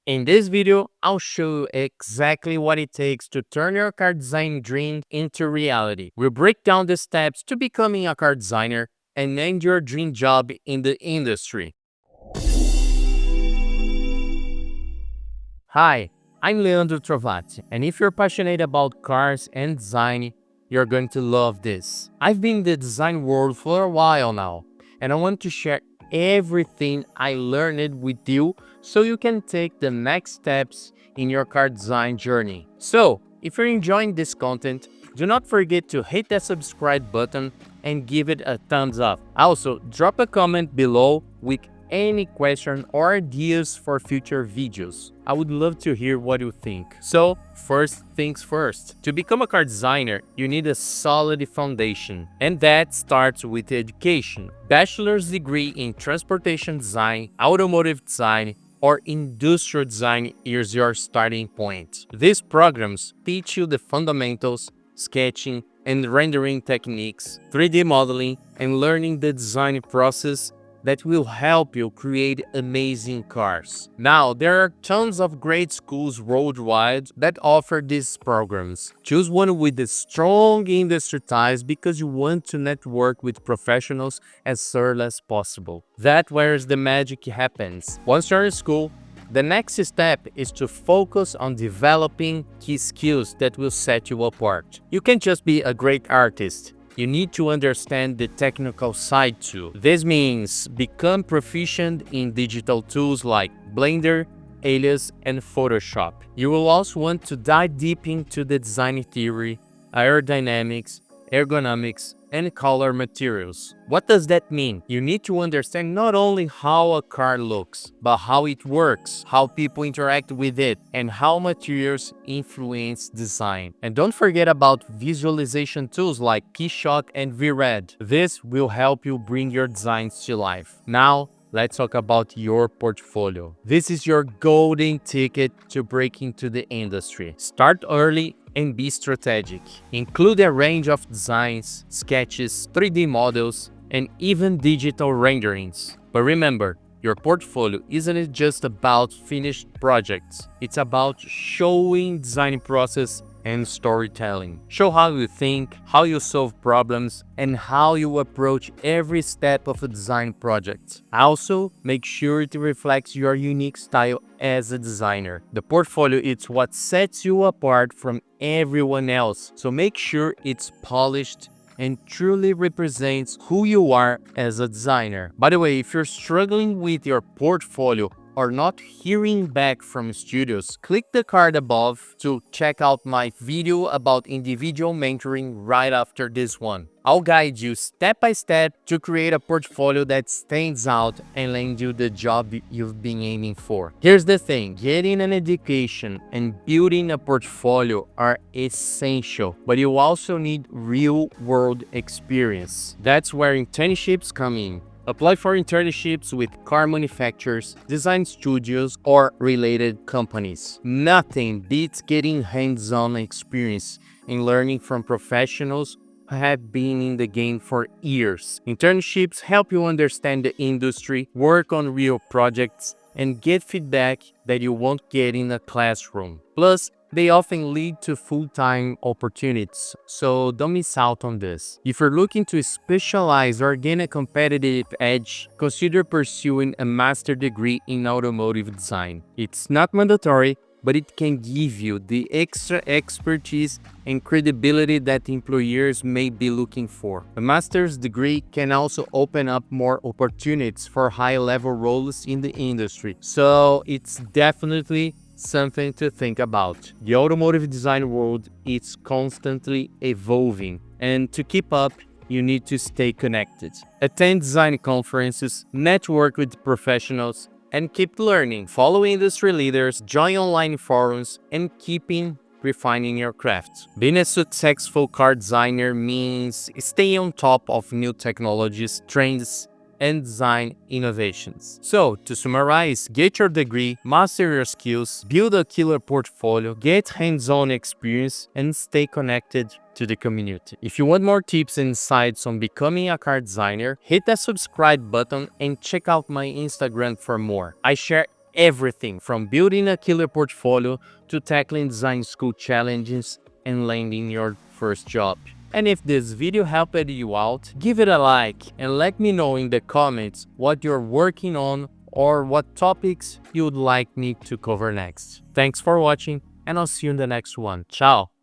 In this video, I'll show you exactly what it takes to turn your car design dream into reality. We'll break down the steps to becoming a car designer and land your dream job in the industry. Hi, I'm Leandro Trovati, and if you're passionate about cars and design, you're going to love this. I've been in the design world for a while now, and I want to share everything I learned with you so you can take the next steps in your car design journey. So, if you're enjoying this content, do not forget to hit that subscribe button and give it a thumbs up. Also, drop a comment below with any question or ideas for future videos. I would love to hear what you think. So, first things first. To become a car designer, you need a solid foundation, and that starts with education. Bachelor's degree in transportation design, automotive design, or industrial design is your starting point. These programs teach you the fundamentals, sketching and rendering techniques, 3D modeling, and learning the design process that will help you create amazing cars. Now, there are tons of great schools worldwide that offer these programs. Choose one with a strong industry ties because you want to network with professionals as early as possible. That's where the magic happens. Once you're in school, the next step is to focus on developing key skills that will set you apart. You can't just be a great artist. You need to understand the technical side too. This means become proficient in digital tools like Blender, Alias, and Photoshop. You will also want to dive deep into the design theory, aerodynamics, ergonomics, and color materials. What does that mean? You need to understand not only how a car looks, but how it works, how people interact with it, and how materials influence design. And don't forget about visualization tools like Keyshot and VRED. This will help you bring your designs to life. Now, let's talk about your portfolio. This is your golden ticket to break into the industry. Start early and be strategic. Include a range of designs, sketches, 3D models, and even digital renderings. But remember, your portfolio isn't just about finished projects. It's about showing design process and storytelling. Show how you think, how you solve problems, and how you approach every step of a design project. Also, make sure it reflects your unique style as a designer. The portfolio is what sets you apart from everyone else, so make sure it's polished and truly represents who you are as a designer. By the way, if you're struggling with your portfolio or not hearing back from studios, click the card above to check out my video about individual mentoring right after this one. I'll guide you step by step to create a portfolio that stands out and land you the job you've been aiming for. Here's the thing, getting an education and building a portfolio are essential, but you also need real-world experience. That's where internships come in. Apply for internships with car manufacturers, design studios, or related companies. Nothing beats getting hands-on experience and learning from professionals who have been in the game for years. Internships help you understand the industry, work on real projects, and get feedback that you won't get in a classroom. Plus, they often lead to full-time opportunities, so don't miss out on this. If you're looking to specialize or gain a competitive edge, consider pursuing a master's degree in automotive design. It's not mandatory, but it can give you the extra expertise and credibility that employers may be looking for. A master's degree can also open up more opportunities for high-level roles in the industry, so it's definitely something to think about. The automotive design world is constantly evolving, and to keep up, you need to stay connected. Attend design conferences, network with professionals, and keep learning. Follow industry leaders, join online forums, and keeping refining your craft. Being a successful car designer means staying on top of new technologies, trends, and design innovations. So, to summarize, get your degree, master your skills, build a killer portfolio, get hands-on experience, and stay connected to the community. If you want more tips and insights on becoming a car designer, hit that subscribe button and check out my Instagram for more. I share everything from building a killer portfolio to tackling design school challenges and landing your first job. And if this video helped you out, give it a like and let me know in the comments what you're working on or what topics you'd like me to cover next. Thanks for watching, and I'll see you in the next one. Ciao!